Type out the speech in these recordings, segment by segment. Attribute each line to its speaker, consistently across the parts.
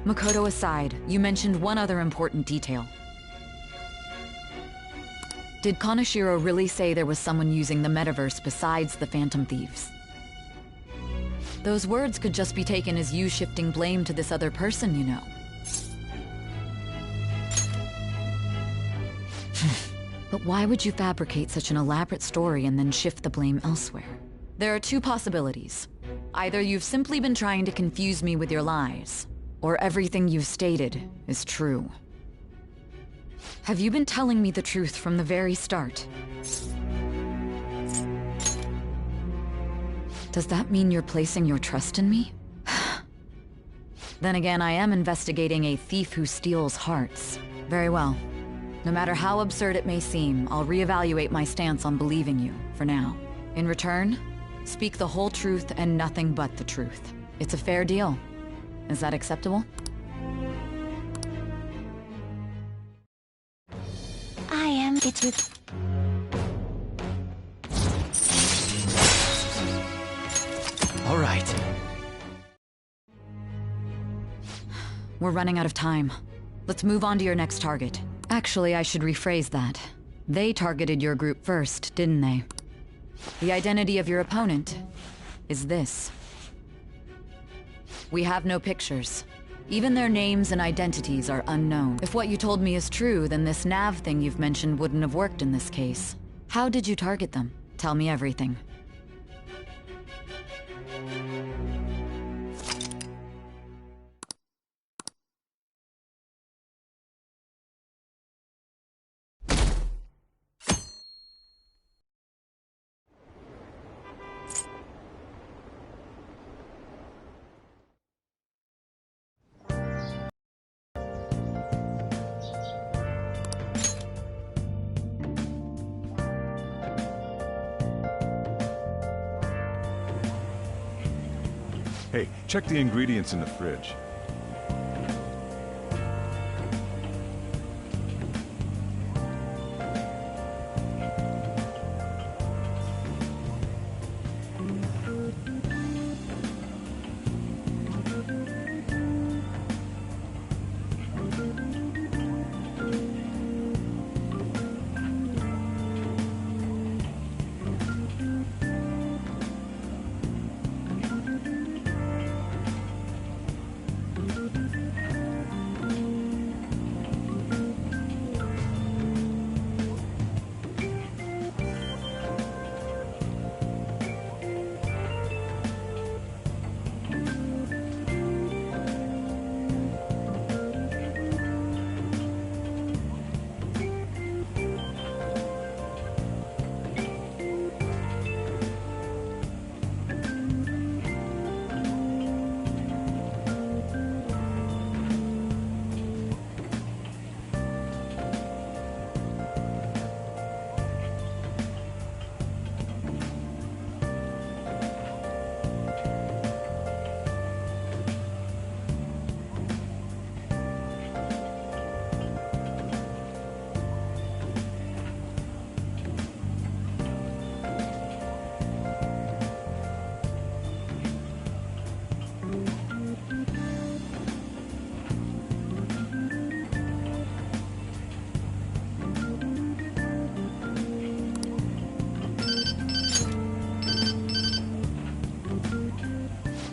Speaker 1: Makoto aside, you mentioned one other important detail. Did Kaneshiro really say there was someone using the metaverse besides the Phantom Thieves? Those words could just be taken as you shifting blame to this other person, you know. But why would you fabricate such an elaborate story and then shift the blame elsewhere? There are two possibilities. Either you've simply been trying to confuse me with your lies, or everything you've stated is true. Have you been telling me the truth from the very start? Does that mean you're placing your trust in me? Then again, I am investigating a thief who steals hearts. Very well. No matter how absurd it may seem, I'll reevaluate my stance on believing you, for now. In return, speak the whole truth and nothing but the truth. It's a fair deal. Is that acceptable?
Speaker 2: It's with...
Speaker 3: All right.
Speaker 1: We're running out of time. Let's move on to your next target. Actually, I should rephrase that. They targeted your group first, didn't they? The identity of your opponent is this. We have no pictures. Even their names and identities are unknown. If what you told me is true, then this nav thing you've mentioned wouldn't have worked in this case. How did you target them? Tell me everything.
Speaker 4: Hey, check the ingredients in the fridge.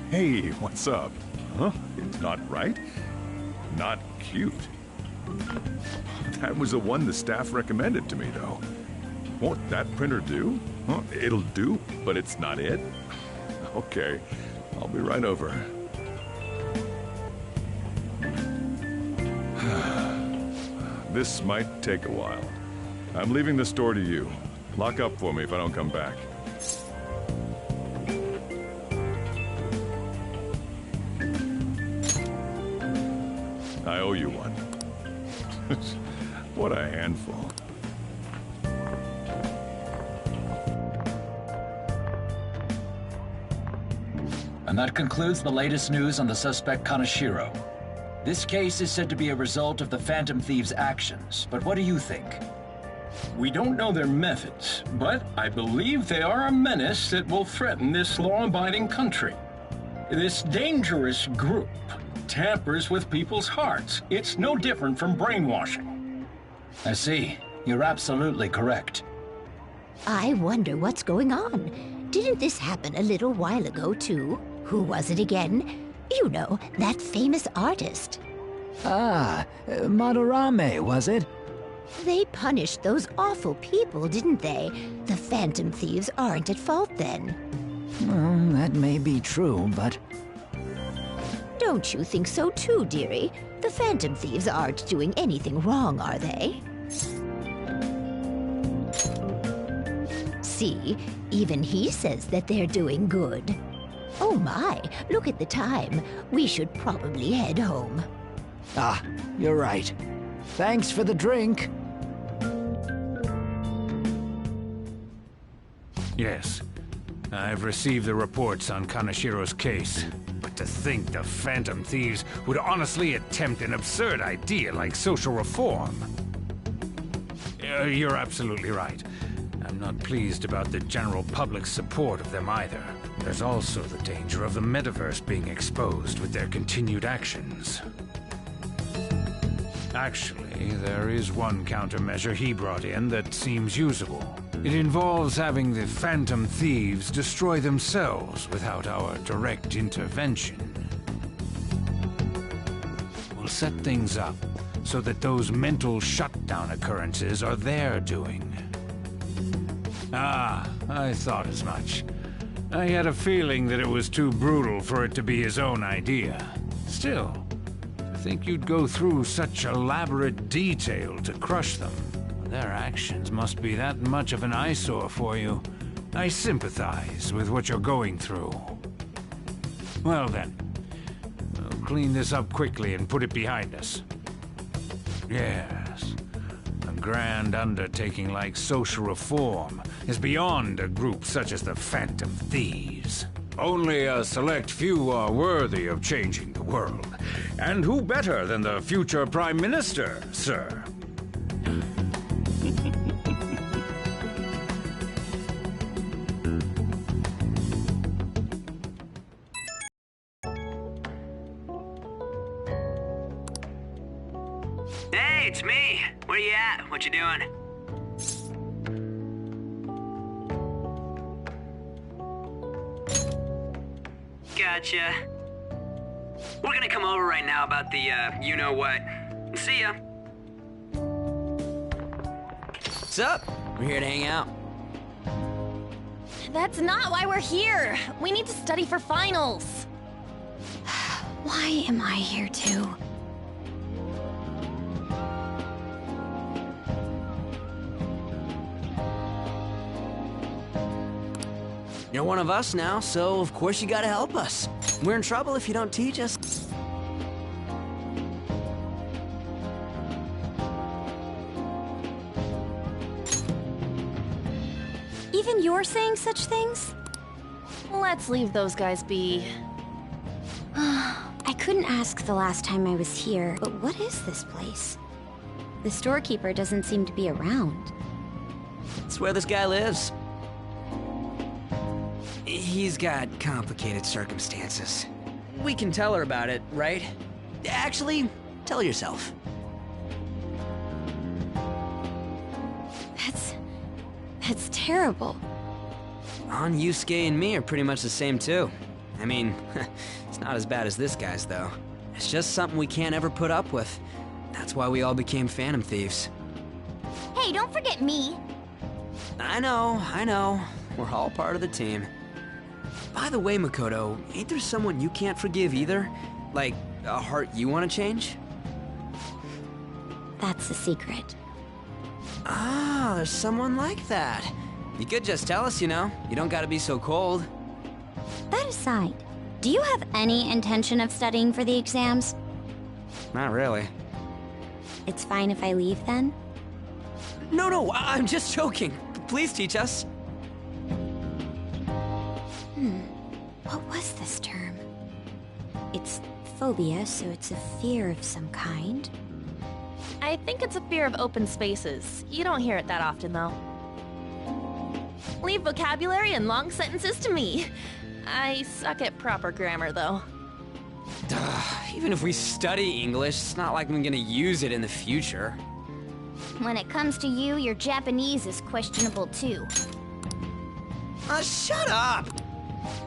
Speaker 4: Hey, what's up? Huh? It's not right? Not cute. That was the one the staff recommended to me, though. Won't that printer do? Huh? It'll do, but it's not it? Okay, I'll be right over. This might take a while. I'm leaving the store to you. Lock up for me if I don't come back. I owe you one. What a handful.
Speaker 3: And that concludes the latest news on the suspect Kaneshiro. This case is said to be a result of the Phantom Thieves' actions, but what do you think?
Speaker 5: We don't know their methods, but I believe they are a menace that will threaten this law-abiding country. This dangerous group it tampers with people's hearts. It's no different from brainwashing.
Speaker 3: I see. You're absolutely correct.
Speaker 2: I wonder what's going on. Didn't this happen a little while ago, too? Who was it again? You know, that famous artist.
Speaker 6: Ah, Madarame, was it?
Speaker 2: They punished those awful people, didn't they? The Phantom Thieves aren't at fault then.
Speaker 6: Well, that may be true, but...
Speaker 2: Don't you think so too, dearie? The Phantom Thieves aren't doing anything wrong, are they? See, even he says that they're doing good. Oh my, look at the time. We should probably head home.
Speaker 6: Ah, you're right. Thanks for the drink.
Speaker 7: Yes. I've received the reports on Kanashiro's case. But to think the Phantom Thieves would honestly attempt an absurd idea like social reform. You're absolutely right. I'm not pleased about the general public's support of them either. There's also the danger of the metaverse being exposed with their continued actions. Actually, there is one countermeasure he brought in that seems usable. It involves having the Phantom Thieves destroy themselves without our direct intervention. We'll set things up so that those mental shutdown occurrences are their doing. Ah, I thought as much. I had a feeling that it was too brutal for it to be his own idea. Still, to think you'd go through such elaborate detail to crush them. Their actions must be that much of an eyesore for you. I sympathize with what you're going through. Well then, we'll clean this up quickly and put it behind us. Yes, a grand undertaking like social reform is beyond a group such as the Phantom Thieves. Only a select few are worthy of changing the world. And who better than the future Prime Minister, sir?
Speaker 8: Hey, it's me. Where you at? What you doing? Gotcha. We're gonna come over right now about the, you-know-what. See ya.
Speaker 9: What's up? We're here to hang out.
Speaker 10: That's not why we're here. We need to study for finals.
Speaker 2: Why am I here too?
Speaker 9: You're one of us now, so of course you gotta help us. We're in trouble if you don't teach us.
Speaker 10: Even you're saying such things? Let's leave those guys be.
Speaker 2: I couldn't ask the last time I was here, but what is this place? The storekeeper doesn't seem to be around.
Speaker 9: It's where this guy lives. He's got complicated circumstances. We can tell her about it, right? Actually, tell yourself.
Speaker 2: That's terrible.
Speaker 9: On Yusuke and me are pretty much the same too. I mean, it's not as bad as this guy's though. It's just something we can't ever put up with. That's why we all became Phantom Thieves.
Speaker 10: Hey, don't forget me.
Speaker 9: I know. We're all part of the team. By the way, Makoto, ain't there someone you can't forgive either? Like, a heart you want to change?
Speaker 2: That's a secret.
Speaker 9: Ah, there's someone like that. You could just tell us, you know. You don't gotta be so cold.
Speaker 2: That aside, do you have any intention of studying for the exams?
Speaker 9: Not really.
Speaker 2: It's fine if I leave then?
Speaker 9: No, I'm just joking. Please teach us.
Speaker 2: What was this term? It's phobia, so it's a fear of some kind.
Speaker 10: I think it's a fear of open spaces. You don't hear it that often, though. Leave vocabulary and long sentences to me. I suck at proper grammar, though.
Speaker 9: Even if we study English, it's not like I'm gonna use it in the future.
Speaker 11: When it comes to you, your Japanese is questionable too.
Speaker 9: Shut up!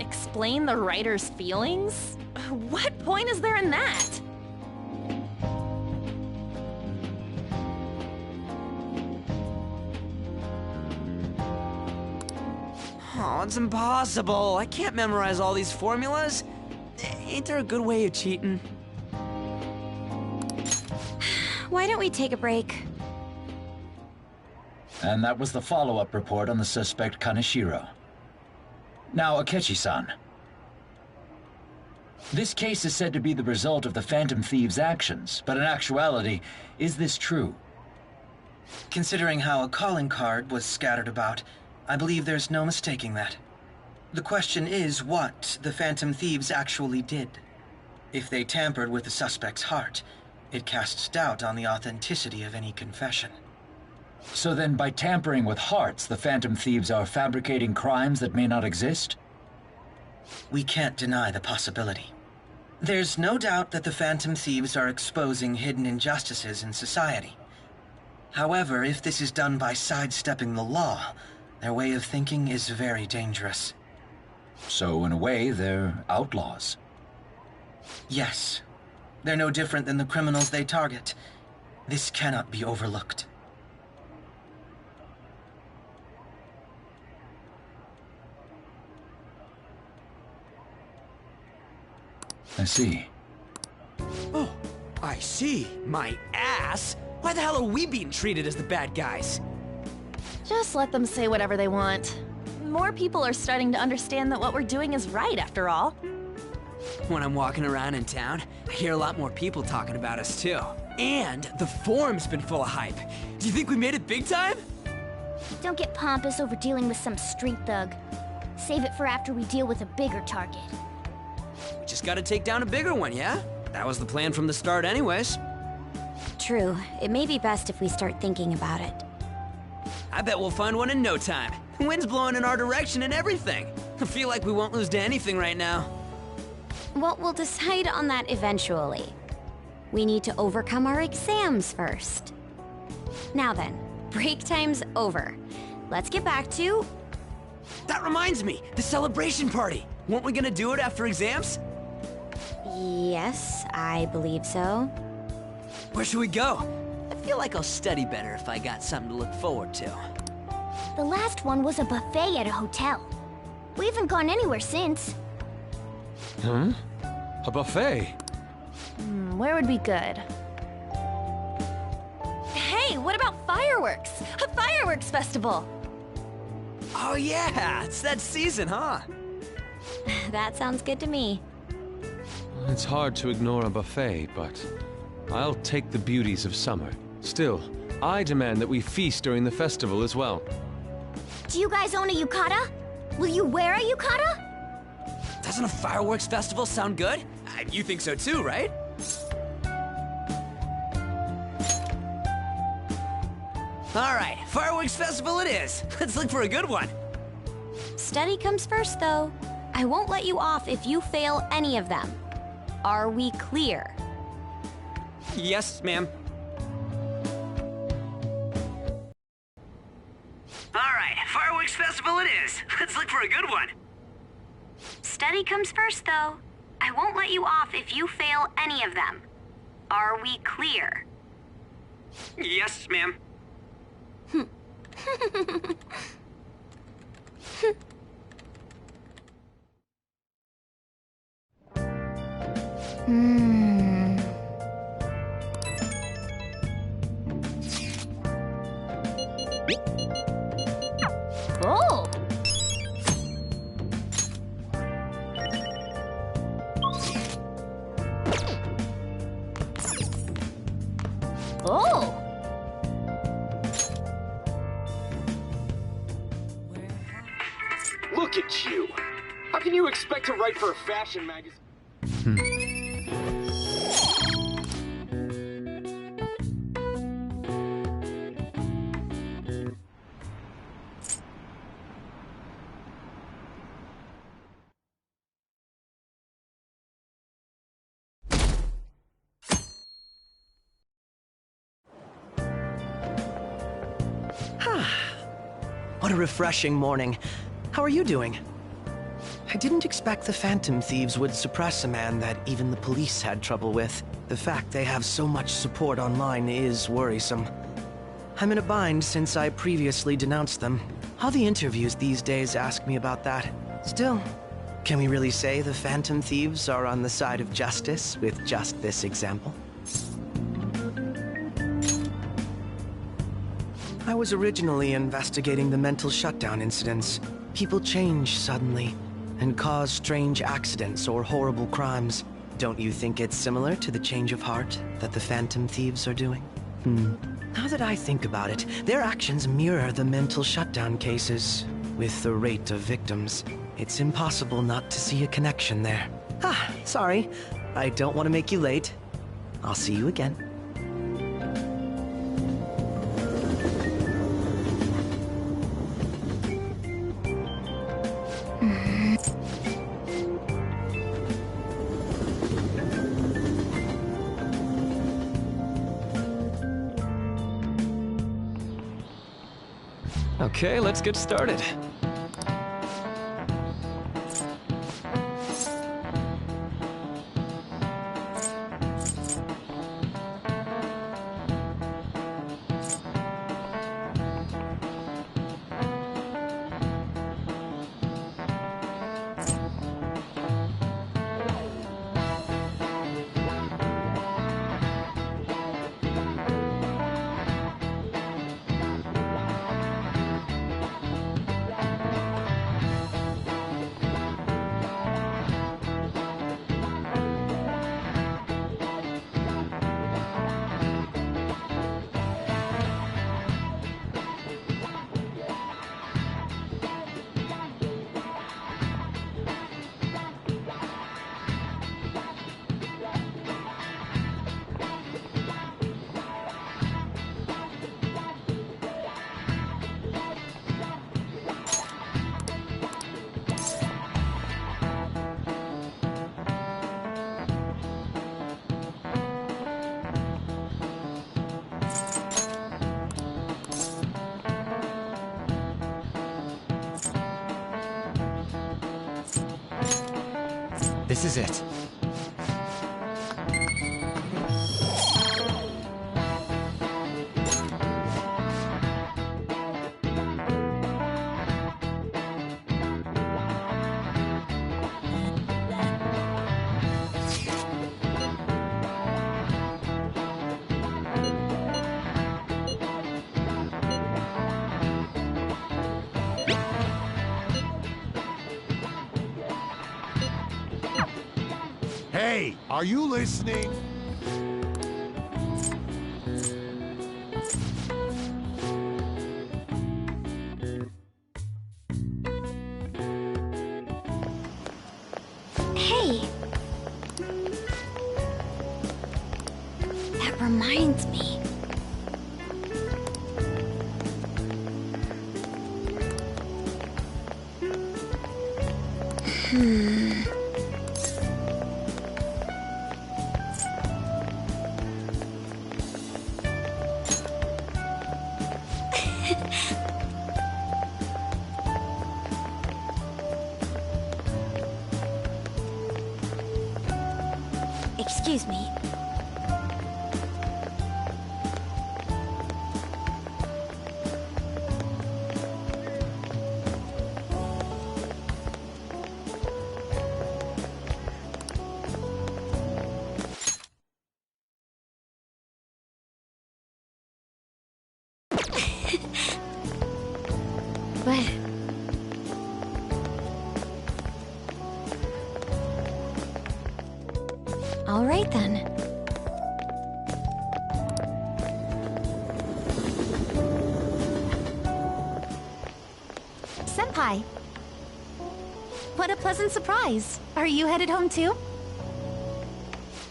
Speaker 10: Explain the writer's feelings? What point is there in that?
Speaker 9: Oh, it's impossible. I can't memorize all these formulas. Ain't there a good way of cheating?
Speaker 10: Why don't we take a break?
Speaker 3: And that was the follow-up report on the suspect Kaneshiro. Now, Akechi-san. This case is said to be the result of the Phantom Thieves' actions, but in actuality, is this true?
Speaker 12: Considering how a calling card was scattered about, I believe there's no mistaking that. The question is what the Phantom Thieves actually did. If they tampered with the suspect's heart, it casts doubt on the authenticity of any confession.
Speaker 3: So then, by tampering with hearts, the Phantom Thieves are fabricating crimes that may not exist?
Speaker 12: We can't deny the possibility. There's no doubt that the Phantom Thieves are exposing hidden injustices in society. However, if this is done by sidestepping the law, their way of thinking is very dangerous.
Speaker 3: So, in a way, they're outlaws.
Speaker 12: Yes. They're no different than the criminals they target. This cannot be overlooked.
Speaker 3: I see.
Speaker 9: Oh, I see. My ass? Why the hell are we being treated as the bad guys?
Speaker 10: Just let them say whatever they want. More people are starting to understand that what we're doing is right, after all.
Speaker 9: When I'm walking around in town, I hear a lot more people talking about us, too. And the forum's been full of hype. Do you think we made it big time?
Speaker 11: Don't get pompous over dealing with some street thug. Save it for after we deal with a bigger target.
Speaker 9: We just gotta take down a bigger one, yeah? That was the plan from the start anyways.
Speaker 11: True. It may be best if we start thinking about it.
Speaker 9: I bet we'll find one in no time. The wind's blowing in our direction and everything. I feel like we won't lose to anything right now.
Speaker 11: Well, we'll decide on that eventually. We need to overcome our exams first. Now then, break time's over. Let's get back to...
Speaker 9: That reminds me, the celebration party. Weren't we gonna do it after exams?
Speaker 11: Yes, I believe so.
Speaker 9: Where should we go? I feel like I'll study better if I got something to look forward to.
Speaker 11: The last one was a buffet at a hotel. We haven't gone anywhere since.
Speaker 13: Hmm? A buffet?
Speaker 10: Where would be good? Hey, what about fireworks? A fireworks festival!
Speaker 9: Oh yeah, it's that season, huh?
Speaker 11: That sounds good to me.
Speaker 13: It's hard to ignore a buffet, but I'll take the beauties of summer. Still, I demand that we feast during the festival as well.
Speaker 11: Do you guys own a yukata? Will you wear a yukata?
Speaker 9: Doesn't a fireworks festival sound good? You think so too, right? All right, fireworks festival it is. Let's look for a good one.
Speaker 11: Study comes first, though. I won't let you off if you fail any of them. Are we clear?
Speaker 9: Yes, ma'am.
Speaker 8: All right, fireworks festival it is. Let's look for a good one.
Speaker 11: Study comes first, though. I won't let you off if you fail any of them. Are we clear?
Speaker 8: Yes, ma'am.
Speaker 11: Oh! Oh!
Speaker 14: Look at you! How can you expect to write for a fashion magazine?
Speaker 15: What a refreshing morning. How are you doing? I didn't expect the Phantom Thieves would suppress a man that even the police had trouble with. The fact they have so much support online is worrisome. I'm in a bind since I previously denounced them. All the interviews these days ask me about that. Still, can we really say the Phantom Thieves are on the side of justice with just this example? I was originally investigating the mental shutdown incidents. People change suddenly and cause strange accidents or horrible crimes. Don't you think it's similar to the change of heart that the Phantom Thieves are doing? Now that I think about it, their actions mirror the mental shutdown cases. With the rate of victims, it's impossible not to see a connection there. Sorry. I don't want to make you late. I'll see you again.
Speaker 13: Okay, let's get started.
Speaker 6: This is it.
Speaker 16: Hey, are you listening?
Speaker 11: Hey! That reminds me. Excuse me. But... all right, then.
Speaker 10: Senpai! What a pleasant surprise. Are you headed home too?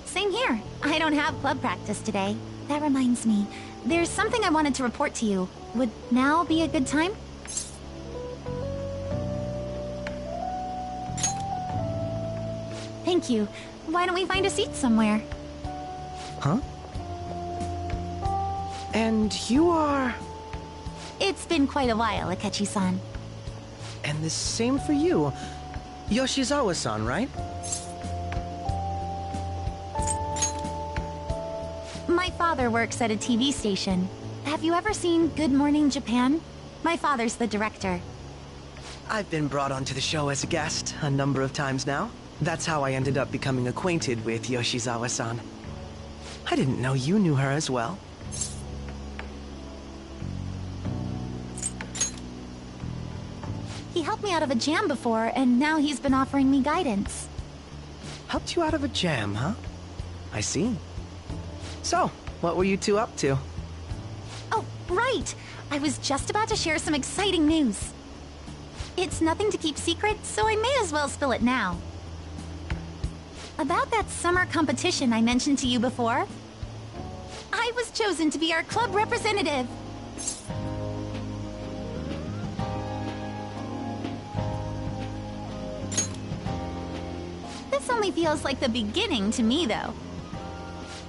Speaker 10: Same here. I don't have club practice today. That reminds me. There's something I wanted to report to you. Would now be a good time? Thank you. Why don't we find a seat somewhere?
Speaker 15: Huh? And you are...
Speaker 10: It's been quite a while, Akechi-san.
Speaker 15: And the same for you. Yoshizawa-san, right?
Speaker 10: My father works at a TV station. Have you ever seen Good Morning Japan? My father's the director.
Speaker 15: I've been brought onto the show as a guest a number of times now. That's how I ended up becoming acquainted with Yoshizawa-san. I didn't know you knew her as well.
Speaker 10: He helped me out of a jam before, and now he's been offering me guidance.
Speaker 15: Helped you out of a jam, huh? I see. So, what were you two up to?
Speaker 10: Oh, right! I was just about to share some exciting news. It's nothing to keep secret, so I may as well spill it now. About that summer competition I mentioned to you before, I was chosen to be our club representative. This only feels like the beginning to me, though.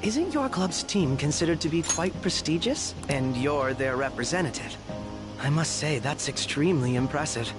Speaker 15: Isn't your club's team considered to be quite prestigious? And you're their representative. I must say, that's extremely impressive.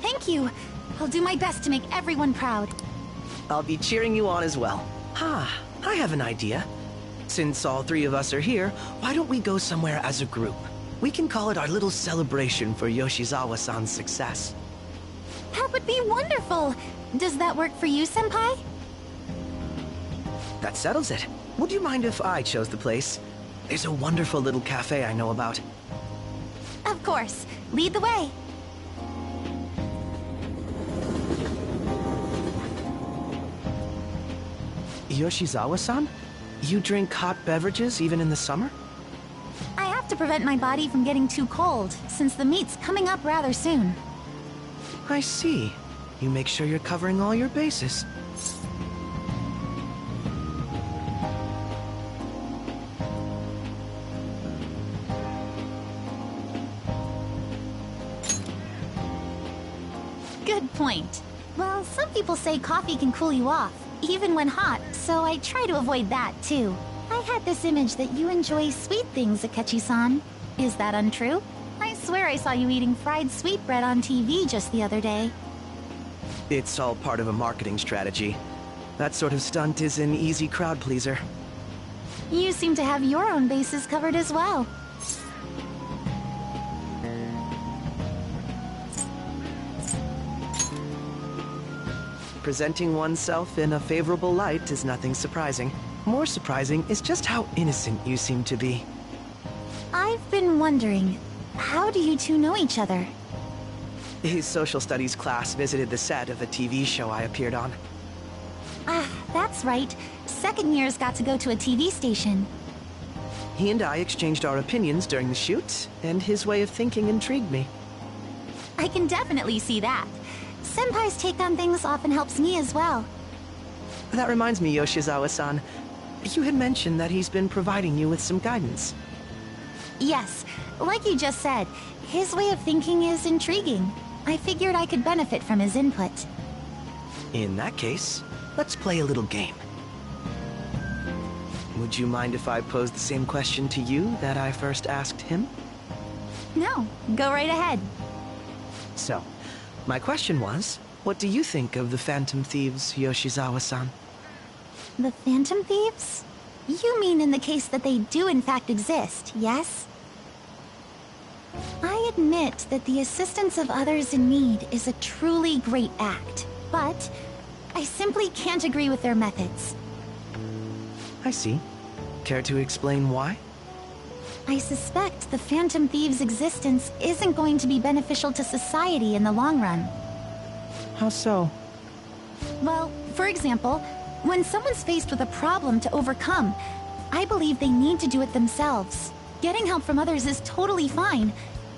Speaker 10: Thank you. I'll do my best to make everyone proud.
Speaker 15: I'll be cheering you on as well. I have an idea. Since all three of us are here, why don't we go somewhere as a group? We can call it our little celebration for Yoshizawa-san's success.
Speaker 10: That would be wonderful. Does that work for you, Senpai?
Speaker 15: That settles it. Would you mind if I chose the place? There's a wonderful little cafe I know about.
Speaker 10: Of course. Lead the way.
Speaker 15: Yoshizawa-san? You drink hot beverages even in the summer?
Speaker 10: I have to prevent my body from getting too cold, since the meet's coming up rather soon.
Speaker 15: I see. You make sure you're covering all your bases.
Speaker 10: Good point. Well, some people say coffee can cool you off, even when hot, so I try to avoid that, too. I had this image that you enjoy sweet things, Akechi-san. Is that untrue? I swear I saw you eating fried sweetbread on TV just the other day.
Speaker 15: It's all part of a marketing strategy. That sort of stunt is an easy crowd pleaser.
Speaker 10: You seem to have your own bases covered as well.
Speaker 15: Presenting oneself in a favorable light is nothing surprising. More surprising is just how innocent you seem to be.
Speaker 10: I've been wondering, how do you two know each other?
Speaker 15: His social studies class visited the set of a TV show I appeared on.
Speaker 10: Ah, that's right. Second years got to go to a TV station.
Speaker 15: He and I exchanged our opinions during the shoot, and his way of thinking intrigued me.
Speaker 10: I can definitely see that. Senpai's take on things often helps me as well.
Speaker 15: That reminds me, Yoshizawa-san. You had mentioned that he's been providing you with some guidance.
Speaker 10: Yes, like you just said, his way of thinking is intriguing. I figured I could benefit from his input.
Speaker 15: In that case, let's play a little game. Would you mind if I posed the same question to you that I first asked him?
Speaker 10: No, go right ahead.
Speaker 15: So, my question was, what do you think of the Phantom Thieves, Yoshizawa-san?
Speaker 10: The Phantom Thieves? You mean in the case that they do in fact exist, yes? I admit that the assistance of others in need is a truly great act, but I simply can't agree with their methods.
Speaker 15: I see. Care to explain why?
Speaker 10: I suspect the Phantom Thieves' existence isn't going to be beneficial to society in the long run.
Speaker 15: How so?
Speaker 10: Well, for example, when someone's faced with a problem to overcome, I believe they need to do it themselves. Getting help from others is totally fine,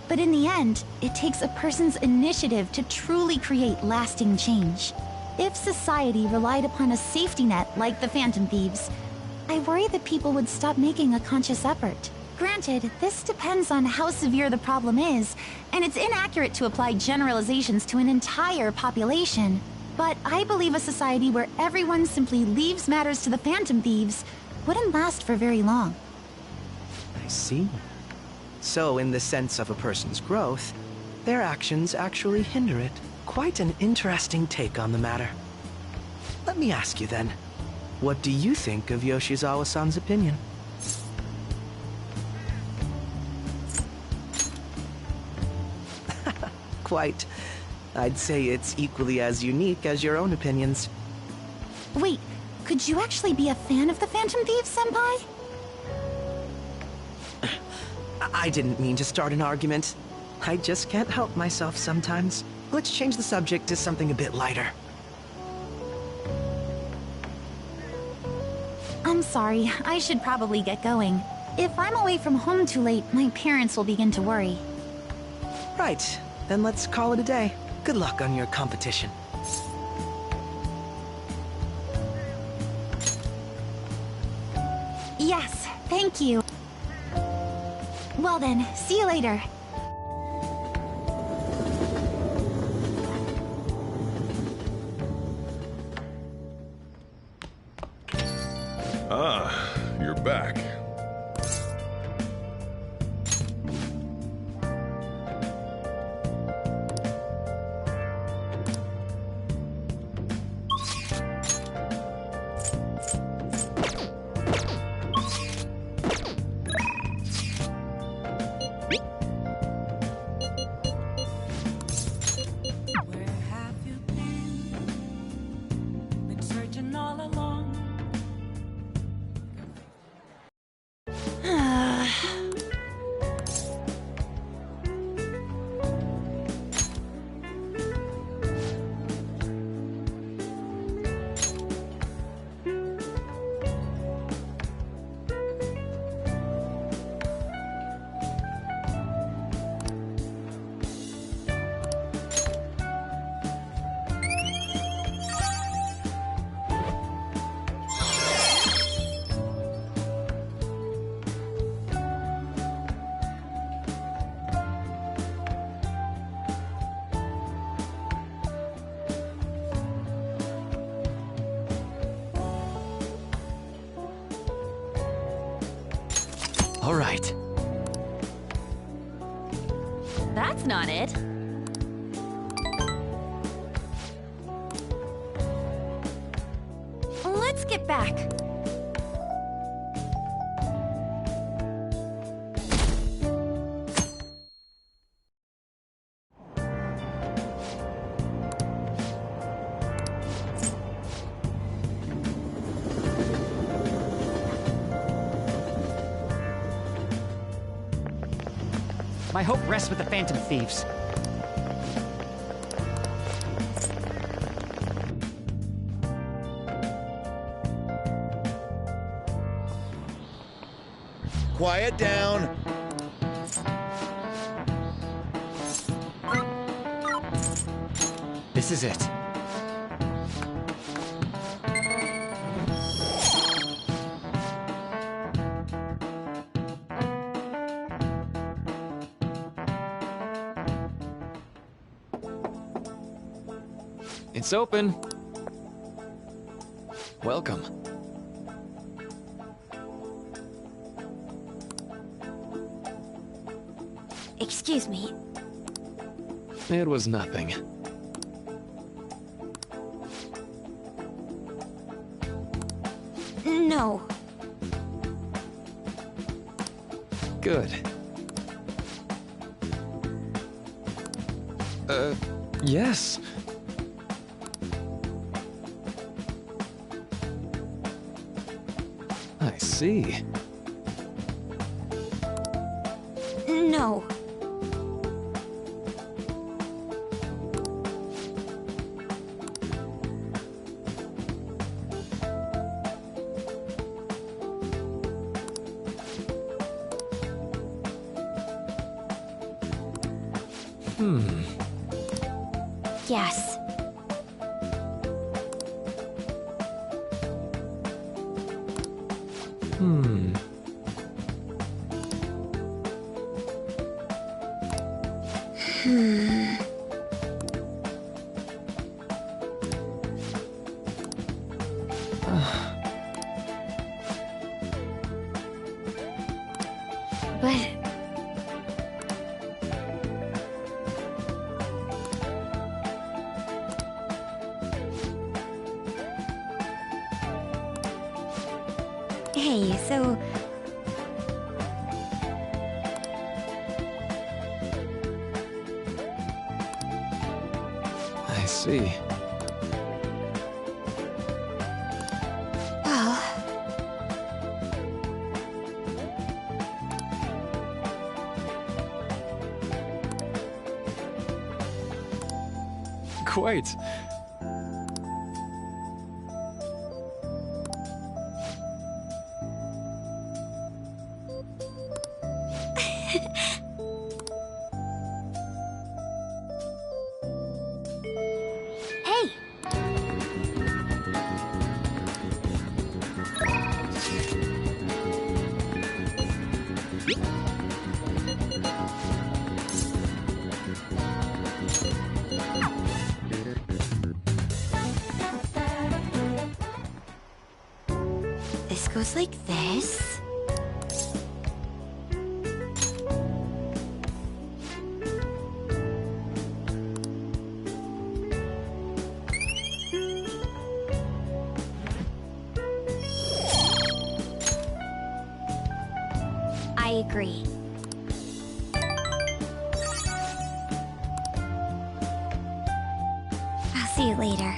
Speaker 10: but in the end, it takes a person's initiative to truly create lasting change. If society relied upon a safety net like the Phantom Thieves, I worry that people would stop making a conscious effort. Granted, this depends on how severe the problem is, and it's inaccurate to apply generalizations to an entire population. But I believe a society where everyone simply leaves matters to the Phantom Thieves wouldn't last for very long.
Speaker 15: I see. So, in the sense of a person's growth, their actions actually hinder it. Quite an interesting take on the matter. Let me ask you then, what do you think of Yoshizawa-san's opinion? Quite. I'd say it's equally as unique as your own opinions.
Speaker 10: Wait, could you actually be a fan of the Phantom Thieves, Senpai?
Speaker 15: I didn't mean to start an argument. I just can't help myself sometimes. Let's change the subject to something a bit lighter.
Speaker 10: I'm sorry, I should probably get going. If I'm away from home too late, my parents will begin to worry.
Speaker 15: Right, then let's call it a day. Good luck on your competition.
Speaker 10: Yes, thank you. Well then, see you later.
Speaker 4: Ah, you're back.
Speaker 6: All right.
Speaker 1: That's not it.
Speaker 11: Let's get back.
Speaker 6: My hope rests with the Phantom Thieves.
Speaker 16: quiet down.
Speaker 6: This is it.
Speaker 17: It's open. Welcome.
Speaker 11: Excuse me.
Speaker 17: It was nothing.
Speaker 11: No.
Speaker 17: Good. Yes. I see.
Speaker 11: No. Yes. But... Hey, so...
Speaker 17: I see.
Speaker 11: Well...
Speaker 17: Quite.
Speaker 11: Hey! This goes like this. I agree. I'll see you later.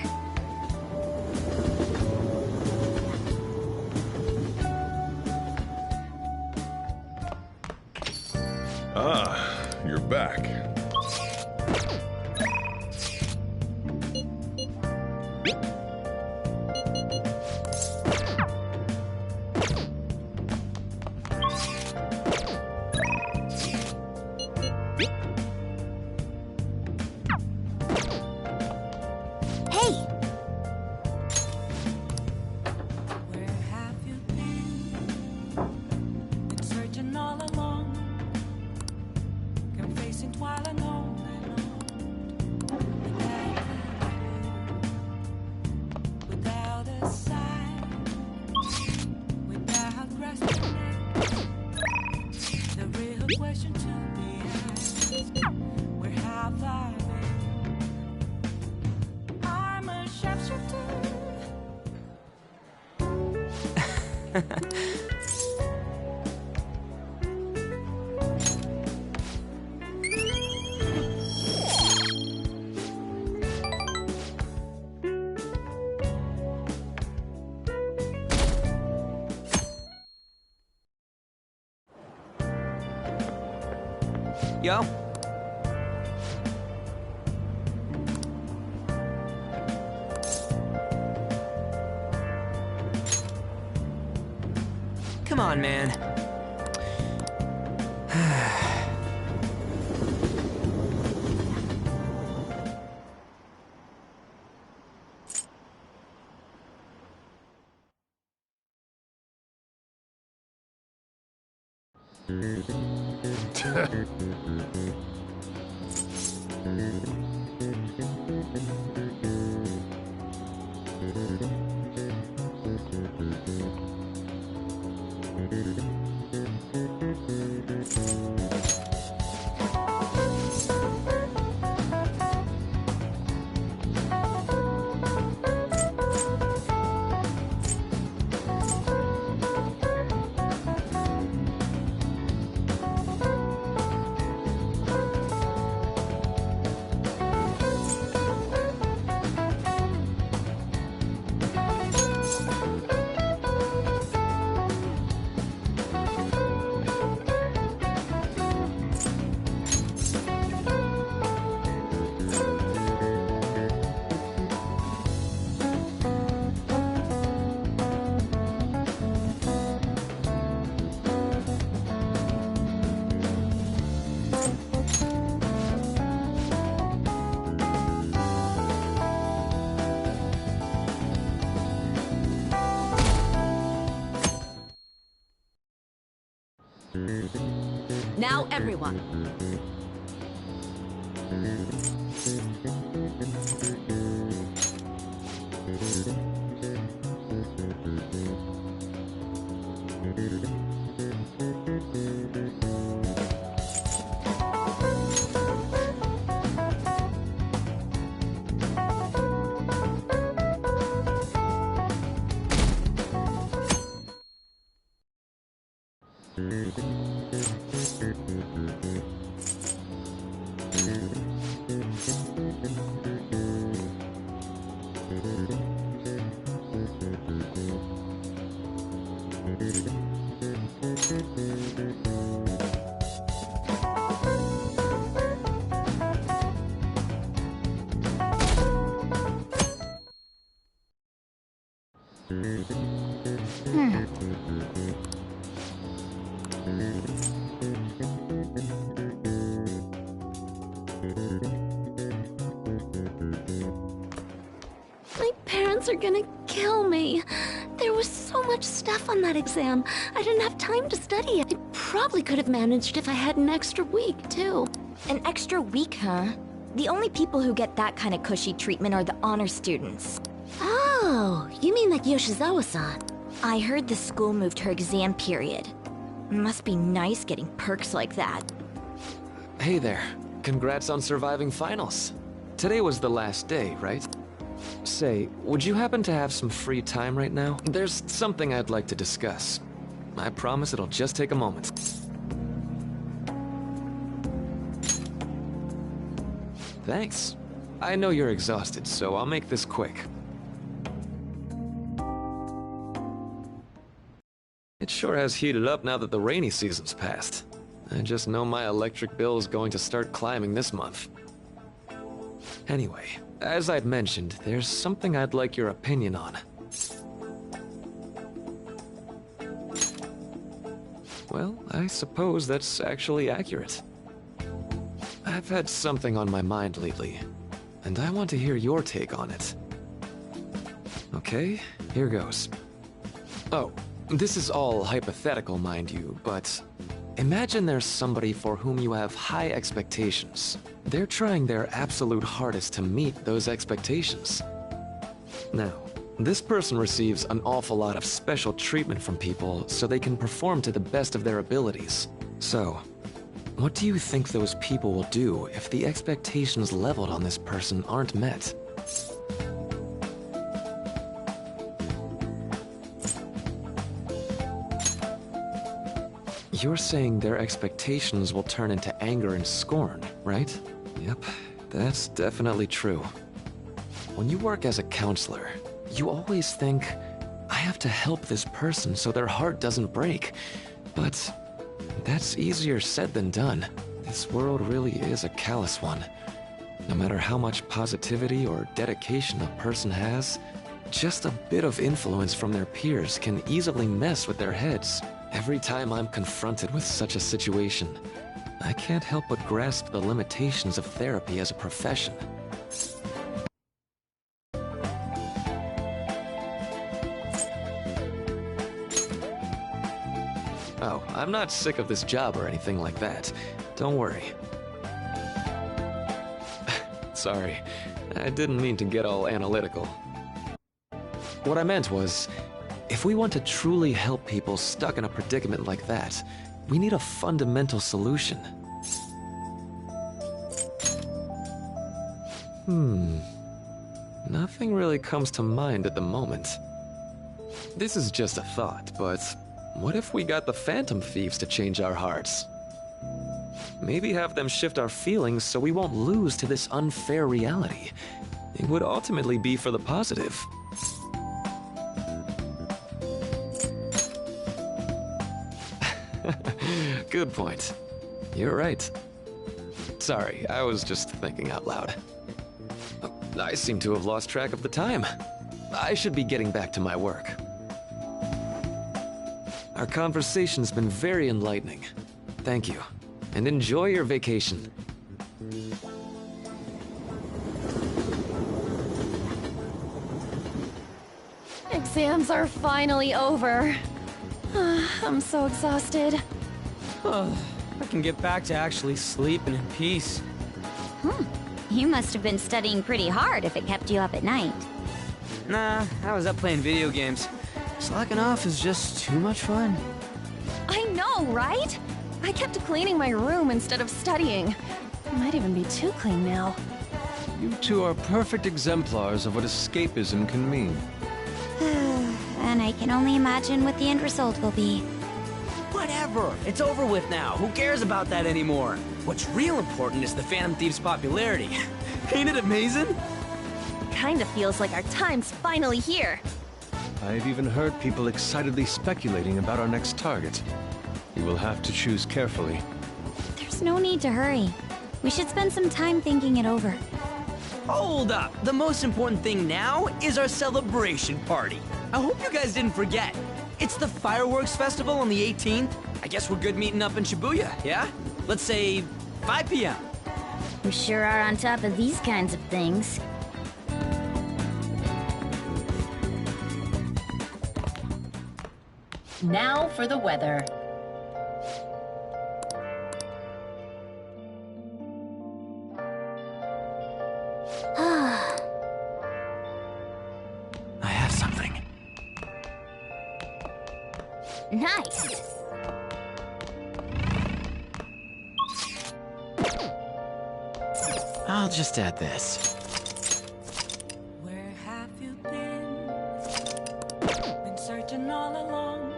Speaker 4: Ah, you're back.
Speaker 11: Hey!
Speaker 18: Searching all along, confessing while alone without a sign, without grasping it. The real question to be asked: where have I been? I'm a sharpshooter.
Speaker 9: Yo. Come on, man.
Speaker 19: Now, everyone.
Speaker 20: My parents are gonna kill me. There was so much stuff on that exam. I didn't have time to study it. I probably could have managed if I had an extra week, too.
Speaker 11: An extra week, huh? The only people who get that kind of cushy treatment are the honor students.
Speaker 20: Oh, you mean like Yoshizawa-san?
Speaker 11: I heard the school moved her exam period. Must be nice getting perks like that.
Speaker 17: Hey there. Congrats on surviving finals. Today was the last day, right? Say, would you happen to have some free time right now? There's something I'd like to discuss. I promise it'll just take a moment. Thanks. I know you're exhausted, so I'll make this quick. It sure has heated up now that the rainy season's passed. I just know my electric bill is going to start climbing this month. Anyway, as I'd mentioned, there's something I'd like your opinion on. Well, I suppose that's actually accurate. I've had something on my mind lately, and I want to hear your take on it. Okay, here goes. Oh, this is all hypothetical, mind you, but imagine there's somebody for whom you have high expectations. They're trying their absolute hardest to meet those expectations. Now, this person receives an awful lot of special treatment from people so they can perform to the best of their abilities. So, what do you think those people will do if the expectations leveled on this person aren't met? You're saying their expectations will turn into anger and scorn, right? Yep, that's definitely true. When you work as a counselor, you always think, I have to help this person so their heart doesn't break. But that's easier said than done. This world really is a callous one. No matter how much positivity or dedication a person has, just a bit of influence from their peers can easily mess with their heads. Every time I'm confronted with such a situation, I can't help but grasp the limitations of therapy as a profession. Oh, I'm not sick of this job or anything like that. Don't worry. Sorry, I didn't mean to get all analytical. What I meant was, if we want to truly help people stuck in a predicament like that, we need a fundamental solution. Nothing really comes to mind at the moment. This is just a thought, but what if we got the Phantom Thieves to change our hearts? Maybe have them shift our feelings so we won't lose to this unfair reality. It would ultimately be for the positive. Good point. You're right. Sorry, I was just thinking out loud. I seem to have lost track of the time. I should be getting back to my work. Our conversation's been very enlightening. Thank you, and enjoy your vacation.
Speaker 20: Exams are finally over. I'm so exhausted.
Speaker 9: I can get back to actually sleeping in peace.
Speaker 11: You must have been studying pretty hard if it kept you up at night.
Speaker 9: Nah, I was up playing video games. Slacking off is just too much fun.
Speaker 20: I know, right? I kept cleaning my room instead of studying. It might even be too clean now.
Speaker 13: You two are perfect exemplars of what escapism can mean.
Speaker 11: And I can only imagine what the end result will be.
Speaker 9: Whatever, it's over with now. Who cares about that anymore? What's real important is the Phantom Thieves' popularity. Ain't it amazing?
Speaker 20: Kinda feels like our time's finally here.
Speaker 13: I've even heard people excitedly speculating about our next target. You will have to choose carefully.
Speaker 11: There's no need to hurry. We should spend some time thinking it over.
Speaker 9: Hold up! The most important thing now is our celebration party. I hope you guys didn't forget. It's the fireworks festival on the 18th. I guess we're good meeting up in Shibuya, yeah? Let's say 5 p.m.
Speaker 11: We sure are on top of these kinds of things.
Speaker 19: Now for the weather.
Speaker 15: I have something.
Speaker 11: Nice.
Speaker 6: I'll just add this.
Speaker 18: Where have you been? Been searching all along.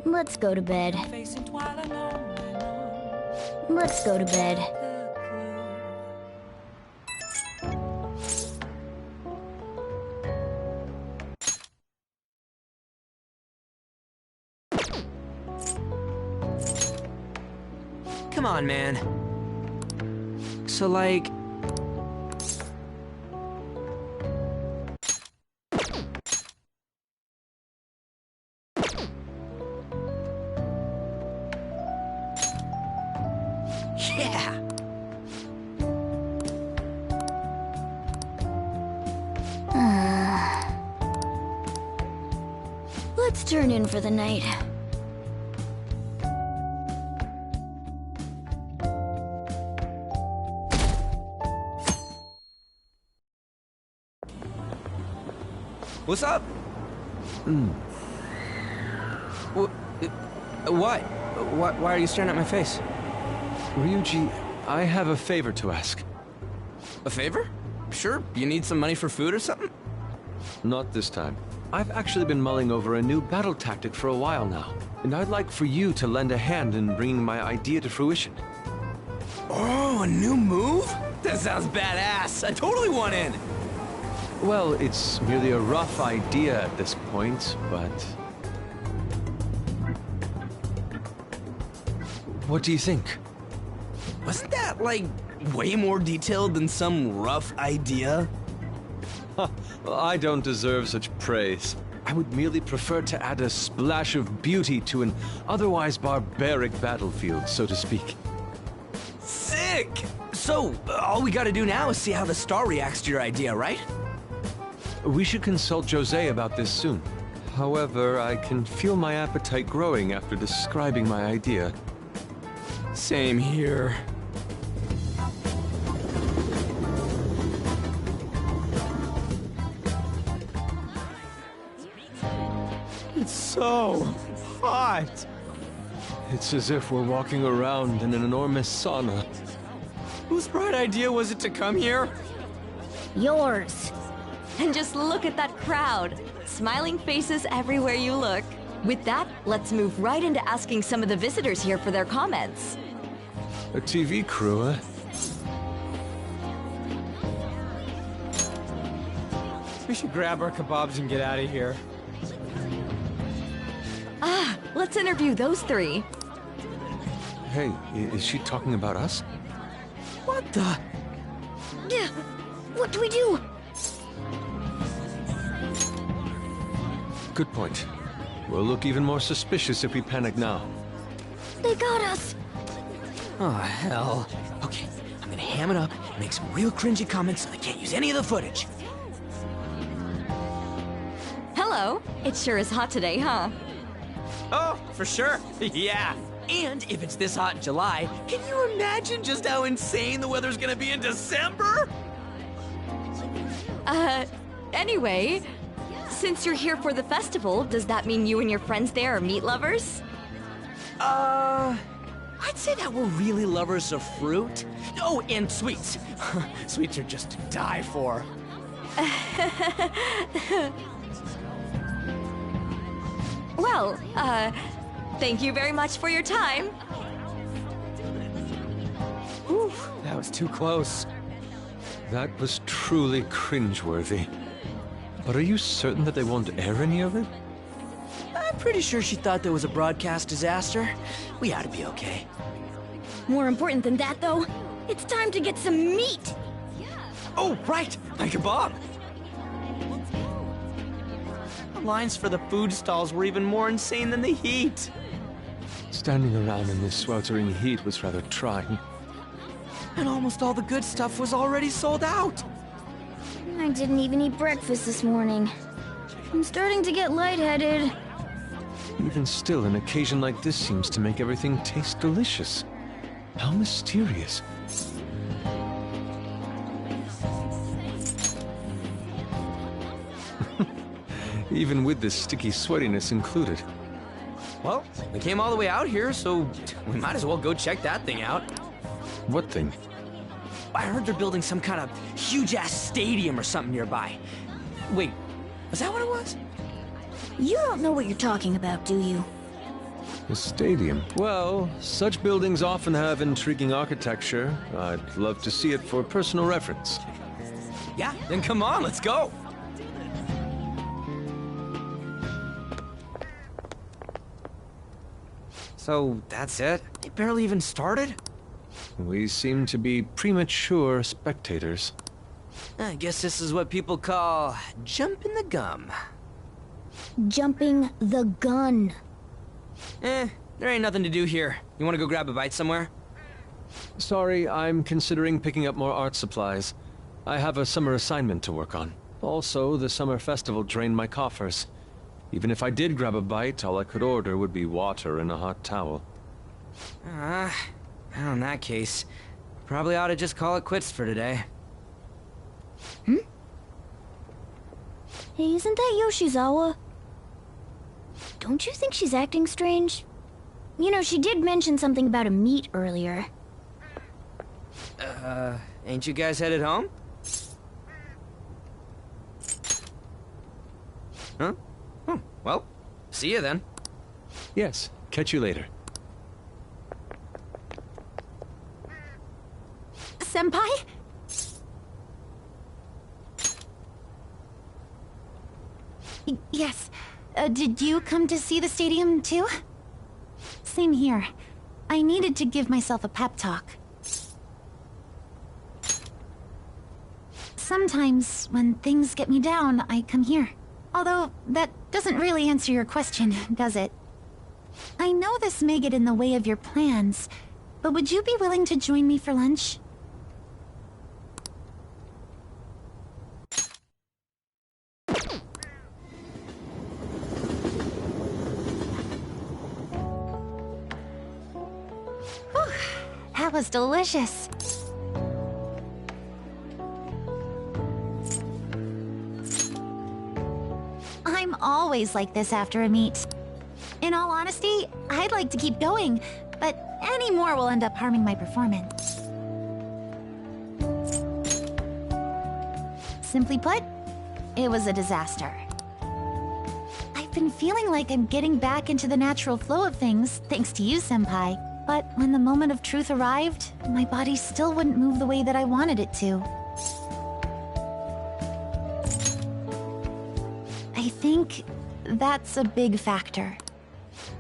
Speaker 11: Let's go to bed.
Speaker 18: Facing twilight, no.
Speaker 11: Let's go to bed.
Speaker 9: Come on, man. So, like... Yeah!
Speaker 11: Let's turn in for the night.
Speaker 9: What's up? What? Why are you staring at my face?
Speaker 13: Ryuji, I have a favor to ask.
Speaker 9: A favor? Sure, you need some money for food or something?
Speaker 13: Not this time. I've actually been mulling over a new battle tactic for a while now, and I'd like for you to lend a hand in bringing my idea to fruition.
Speaker 9: Oh, a new move? That sounds badass. I totally want in.
Speaker 13: Well, it's merely a rough idea at this point, but... What do you think?
Speaker 9: Wasn't that, like, way more detailed than some rough idea?
Speaker 13: Well, I don't deserve such praise. I would merely prefer to add a splash of beauty to an otherwise barbaric battlefield, so to speak.
Speaker 9: Sick! So, all we gotta do now is see how the star reacts to your idea, right?
Speaker 13: We should consult Jose about this soon. However, I can feel my appetite growing after describing my idea.
Speaker 9: Same here. It's so hot.
Speaker 13: It's as if we're walking around in an enormous sauna.
Speaker 9: Whose bright idea was it to come here?
Speaker 11: Yours. And just look at that crowd. Smiling faces everywhere you look. With that, let's move right into asking some of the visitors here for their comments.
Speaker 13: A TV crew, eh?
Speaker 9: We should grab our kebabs and get out of here.
Speaker 11: Ah, let's interview those three.
Speaker 13: Hey, is she talking about us?
Speaker 9: What the?
Speaker 20: Yeah, what do we do?
Speaker 13: Good point. We'll look even more suspicious if we panic now.
Speaker 20: They got us.
Speaker 9: Oh, hell. Okay, I'm gonna ham it up and make some real cringy comments so they can't use any of the footage.
Speaker 11: Hello. It sure is hot today, huh?
Speaker 9: Oh, for sure. Yeah. And if it's this hot in July, can you imagine just how insane the weather's gonna be in December?
Speaker 11: Anyway, since you're here for the festival, does that mean you and your friends there are meat lovers?
Speaker 9: I'd say that we're really lovers of fruit. Oh, and sweets. Sweets are just to die for.
Speaker 11: Well, thank you very much for your time.
Speaker 9: Whew, that was too close.
Speaker 13: That was truly cringeworthy. But are you certain that they won't air any of it?
Speaker 15: I'm pretty sure she thought there was a broadcast disaster. We ought to be okay.
Speaker 20: More important than that, though, it's time to get some meat.
Speaker 9: Oh, right, my kebab. The lines for the food stalls were even more insane than the heat.
Speaker 13: Standing around in this sweltering heat was rather trying.
Speaker 15: And almost all the good stuff was already sold out.
Speaker 20: I didn't even eat breakfast this morning. I'm starting to get lightheaded.
Speaker 13: Even still, an occasion like this seems to make everything taste delicious. How mysterious. Even with this sticky sweatiness included.
Speaker 9: Well, we came all the way out here, so we might as well go check that thing out.
Speaker 13: What thing?
Speaker 9: I heard they're building some kind of huge-ass stadium or something nearby. Wait, was that what it was?
Speaker 20: You don't know what you're talking about, do you?
Speaker 13: A stadium. Well, such buildings often have intriguing architecture. I'd love to see it for personal reference.
Speaker 9: Yeah, then come on, let's go! So, that's it? It barely even started?
Speaker 13: We seem to be premature spectators.
Speaker 9: I guess this is what people call jumping the gum.
Speaker 20: Jumping the gun.
Speaker 9: There ain't nothing to do here. You wanna go grab a bite somewhere?
Speaker 13: Sorry, I'm considering picking up more art supplies. I have a summer assignment to work on. Also, the summer festival drained my coffers. Even if I did grab a bite, all I could order would be water and a hot towel.
Speaker 9: Well, in that case, probably ought to just call it quits for today.
Speaker 20: Hey, isn't that Yoshizawa? Don't you think she's acting strange? You know, she did mention something about a meet earlier.
Speaker 9: Ain't you guys headed home? Huh? Oh, well, see you then.
Speaker 13: Yes, catch you later.
Speaker 10: Senpai? Yes. Did you come to see the stadium, too? Same here. I needed to give myself a pep talk. Sometimes, when things get me down, I come here. Although, that doesn't really answer your question, does it? I know this may get in the way of your plans, but would you be willing to join me for lunch? That was delicious. I'm always like this after a meet. In all honesty, I'd like to keep going, but any more will end up harming my performance. Simply put, it was a disaster. I've been feeling like I'm getting back into the natural flow of things, thanks to you, Senpai. But when the moment of truth arrived, my body still wouldn't move the way that I wanted it to. I think that's a big factor.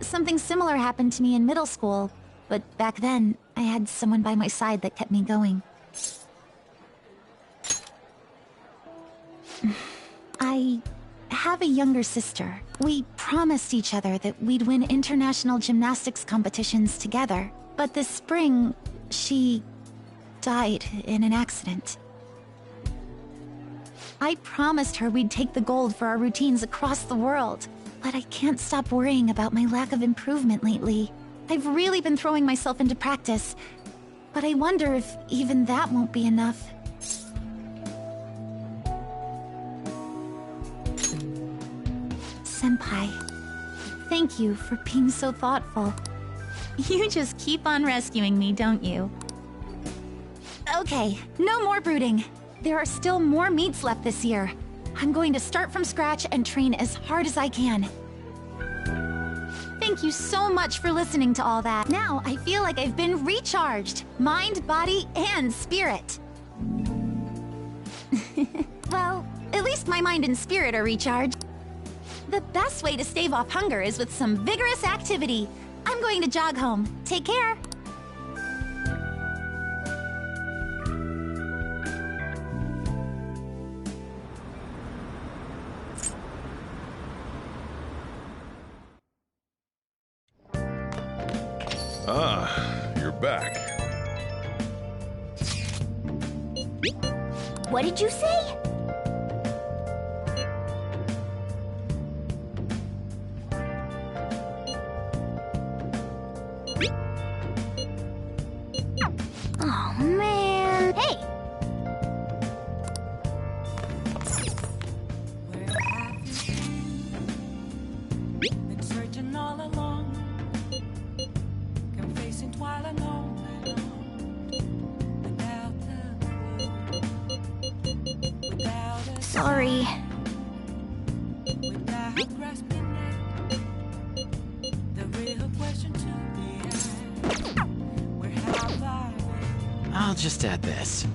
Speaker 10: Something similar happened to me in middle school, but back then, I had someone by my side that kept me going. I have a younger sister. We promised each other that we'd win international gymnastics competitions together. But this spring, she died in an accident. I promised her we'd take the gold for our routines across the world. But I can't stop worrying about my lack of improvement lately. I've really been throwing myself into practice. But I wonder if even that won't be enough. Senpai, thank you for being so thoughtful. You just keep on rescuing me, don't you? Okay, no more brooding. There are still more meets left this year. I'm going to start from scratch and train as hard as I can. Thank you so much for listening to all that. Now I feel like I've been recharged. Mind, body, and spirit. Well, at least my mind and spirit are recharged. The best way to stave off hunger is with some vigorous activity. I'm going to jog home. Take care.
Speaker 4: Ah, you're back.
Speaker 2: What did you say?
Speaker 10: Oh, man. Hey!
Speaker 18: Been searching all along, confessing while alone, without a
Speaker 10: Sorry.
Speaker 18: without grasping it. The real question to be asked, where have I?
Speaker 6: I'll just add this.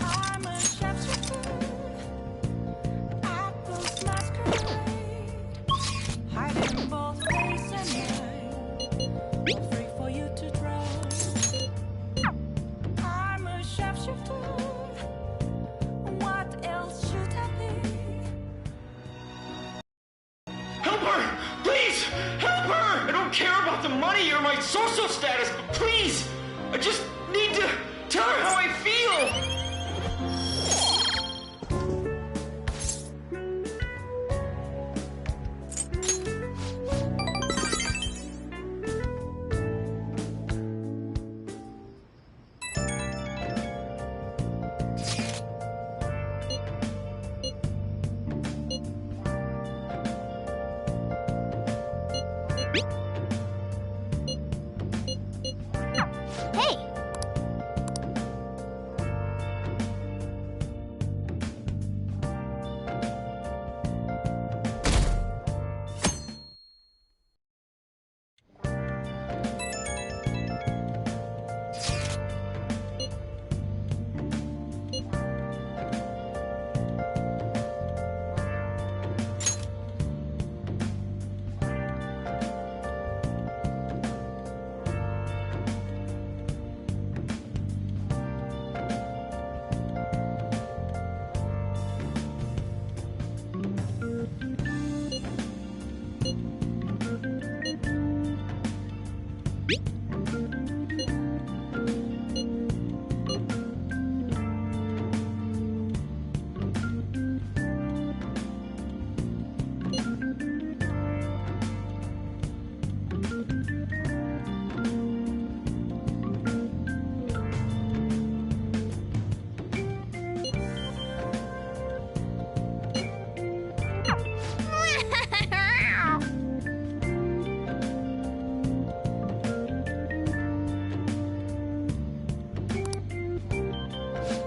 Speaker 18: I'm a shapeshifter, Apple's masquerade, hiding both face and mind, free for you to draw. I'm a shapeshifter, what else should I be?
Speaker 14: Help her! Please! Help her! I don't care about the money or my social status, but please! I just need to tell her how I feel!
Speaker 10: Hey!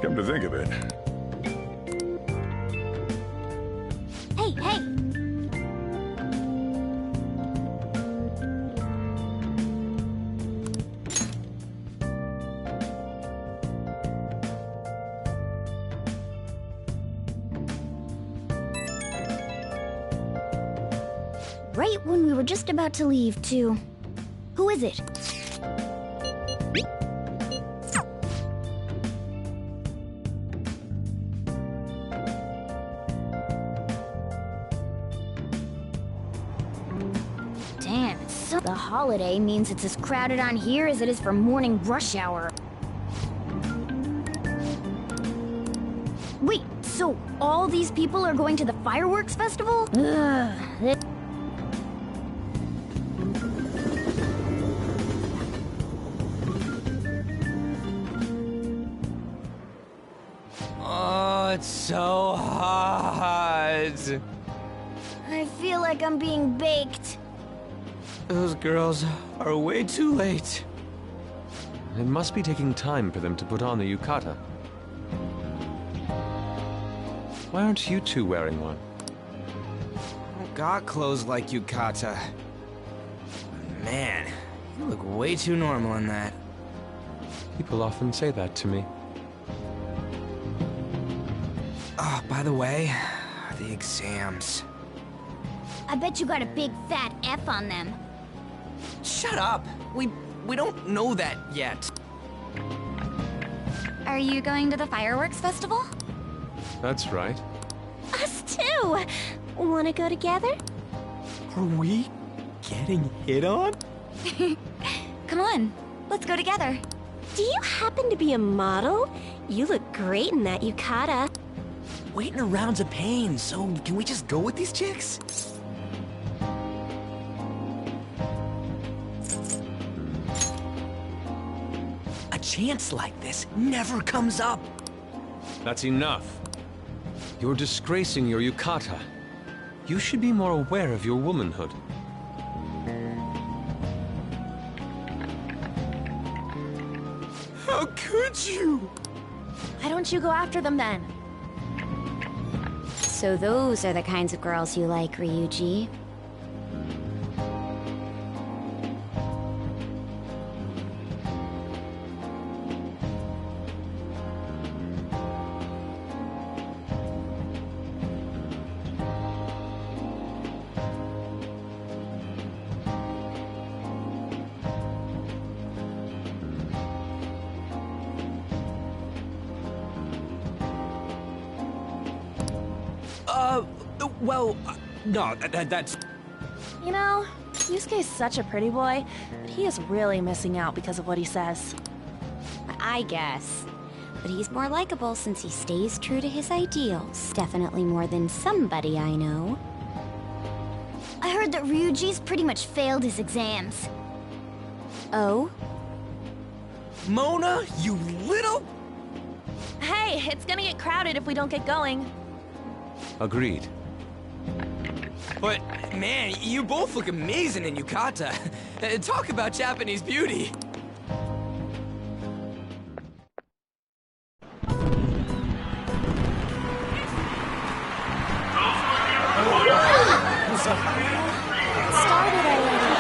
Speaker 4: Come to think of it,
Speaker 11: Hey, hey! Right when we were just about to leave, too. Who is it? Damn, it's so... The holiday means it's as crowded on here as it is for morning rush hour. Wait, so all these people are going to the fireworks festival? Ugh.
Speaker 14: Oh, it's so hot.
Speaker 11: I feel like I'm being baked.
Speaker 14: Those girls are way too late.
Speaker 13: It must be taking time for them to put on the yukata. Why aren't you two wearing one?
Speaker 14: I don't got clothes like yukata. Man, you look way too normal in that.
Speaker 13: People often say that to me.
Speaker 14: Oh, by the way, the exams.
Speaker 11: I bet you got a big fat F on them.
Speaker 14: Shut up! We don't know that yet.
Speaker 11: Are you going to the fireworks festival?
Speaker 13: That's right.
Speaker 20: Us too! Wanna go together?
Speaker 14: Are we getting hit on?
Speaker 11: Come on, let's go together.
Speaker 20: Do you happen to be a model? You look great in that yukata.
Speaker 14: Waiting around's a pain, so can we just go with these chicks? A chance like this never comes up.
Speaker 13: That's enough. You're disgracing your yukata. You should be more aware of your womanhood.
Speaker 14: How could you?
Speaker 20: Why don't you go after them then?
Speaker 11: So those are the kinds of girls you like, Ryuji.
Speaker 14: No, that's...
Speaker 20: You know, Yusuke's such a pretty boy, but he is really missing out because of what he says.
Speaker 11: I guess. But he's more likable since he stays true to his ideals. Definitely more than somebody I know. I heard that Ryuji's pretty much failed his exams. Oh?
Speaker 14: Mona, you little...
Speaker 20: Hey, it's gonna get crowded if we don't get going.
Speaker 13: Agreed.
Speaker 14: But, man, you both look amazing in yukata. Talk about Japanese beauty.
Speaker 11: Started already.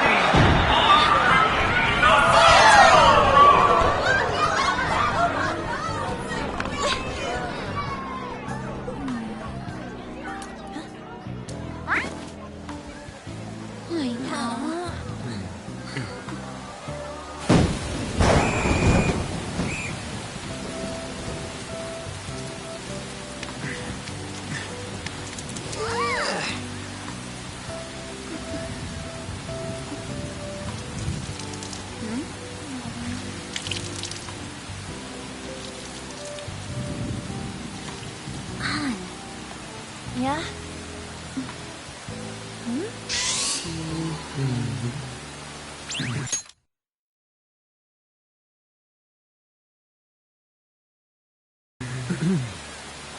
Speaker 20: Yeah?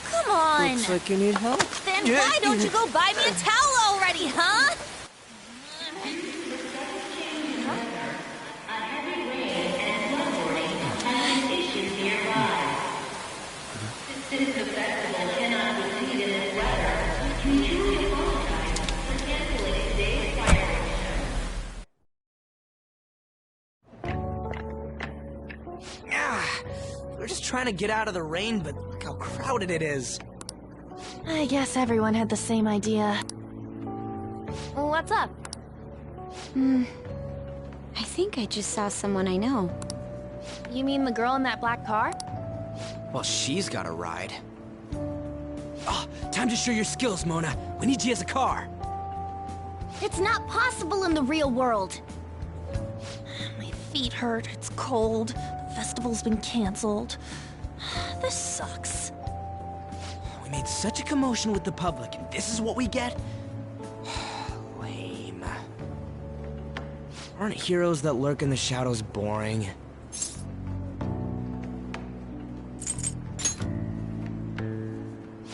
Speaker 11: Come on!
Speaker 14: Looks like you need help.
Speaker 20: Then why don't you go buy me a towel already, huh?
Speaker 15: We're just trying to get out of the rain, but look how crowded it is.
Speaker 21: I guess everyone had the same idea.
Speaker 11: What's up? I think I just saw someone I know.
Speaker 21: You mean the girl in that black car?
Speaker 15: Well, she's got a ride. Oh, time to show your skills, Mona. We need you as a car.
Speaker 10: It's not possible in the real world.
Speaker 21: My feet hurt, it's cold, the festival's been canceled. This sucks.
Speaker 15: We made such a commotion with the public, and this is what we get? Lame. Aren't heroes that lurk in the shadows boring?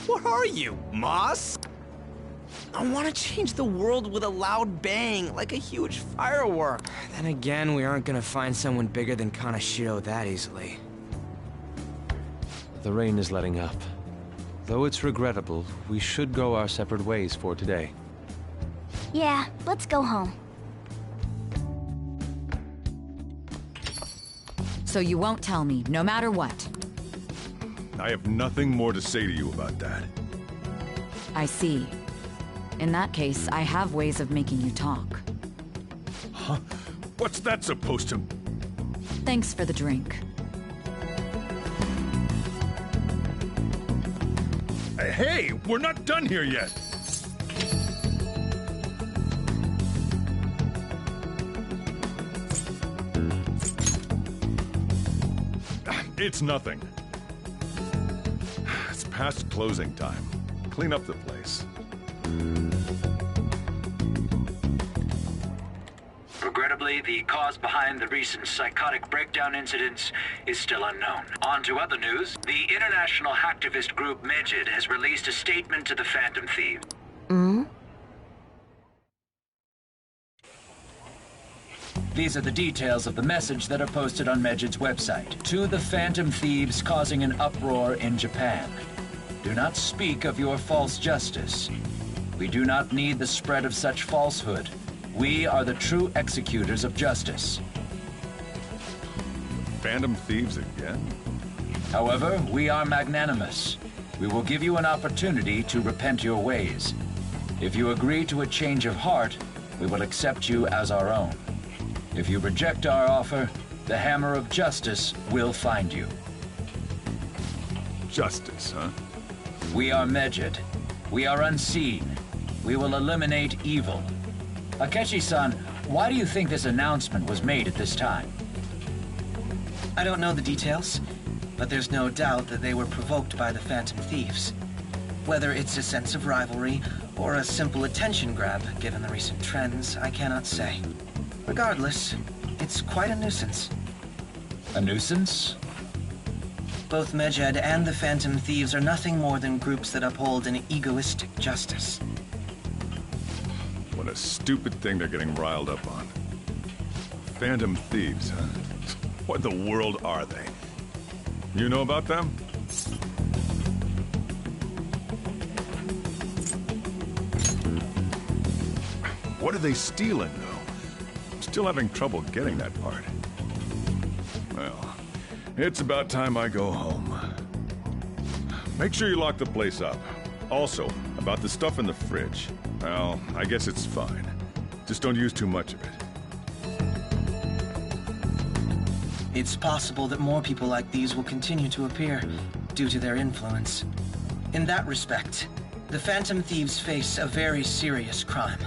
Speaker 15: What are you, Moss? I want to change the world with a loud bang, like a huge firework. Then again, we aren't gonna find someone bigger than Kanashiro that easily.
Speaker 13: The rain is letting up. Though it's regrettable, we should go our separate ways for today.
Speaker 10: Yeah, let's go home.
Speaker 1: So you won't tell me, no matter what.
Speaker 4: I have nothing more to say to you about that.
Speaker 1: I see. In that case, I have ways of making you talk.
Speaker 4: Huh? What's that supposed to...
Speaker 1: Thanks for the drink.
Speaker 4: Hey, we're not done here yet! It's nothing. It's past closing time. Clean up the place.
Speaker 3: Regrettably, the cause behind the recent psychotic breakdown incidents is still unknown. On to other news. The international hacktivist group Medjed has released a statement to the Phantom Thieves. These are the details of the message that are posted on Medjed's website. To the Phantom Thieves causing an uproar in Japan. Do not speak of your false justice. We do not need the spread of such falsehood. We are the true executors of justice.
Speaker 4: Phantom Thieves again?
Speaker 3: However, we are magnanimous. We will give you an opportunity to repent your ways. If you agree to a change of heart, we will accept you as our own. If you reject our offer, the hammer of justice will find you.
Speaker 4: Justice, huh?
Speaker 3: We are Medjed. We are unseen. We will eliminate evil. Akechi-san, why do you think this announcement was made at this time?
Speaker 12: I don't know the details, but there's no doubt that they were provoked by the Phantom Thieves. Whether it's a sense of rivalry or a simple attention grab, given the recent trends, I cannot say. Regardless, it's quite a nuisance.
Speaker 3: A nuisance?
Speaker 12: Both Medjed and the Phantom Thieves are nothing more than groups that uphold an egoistic justice.
Speaker 4: What a stupid thing they're getting riled up on. Phantom Thieves, huh? What in the world are they? You know about them? What are they stealing, though? I'm still having trouble getting that part. Well, it's about time I go home. Make sure you lock the place up. Also, about the stuff in the fridge. Well, I guess it's fine. Just don't use too much of it.
Speaker 12: It's possible that more people like these will continue to appear, due to their influence. In that respect, the Phantom Thieves face a very serious crime.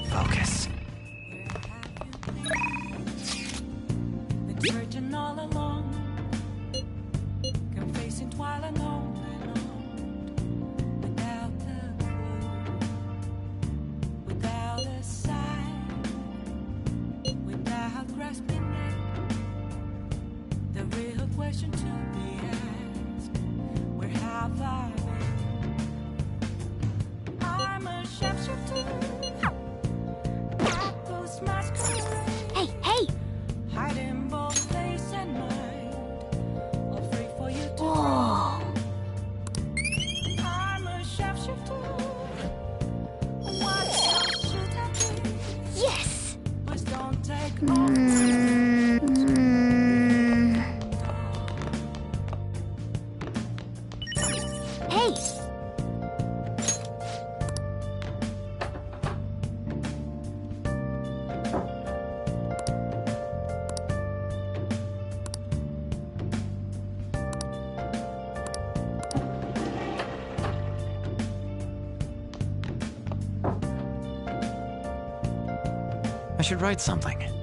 Speaker 15: Focus.
Speaker 18: Been searching all along, confessing while alone without a clue, without a sign, without grasping at question to be asked. Where have I been? I'm a shapeshifter. I post masquerade.
Speaker 11: Hey, hey!
Speaker 18: Hiding both face and mind. All free for you to
Speaker 11: Whoa.
Speaker 18: I'm a shapeshifter. What else should I be?
Speaker 11: Yes!
Speaker 18: Please don't take
Speaker 11: Hey!
Speaker 17: I should write something.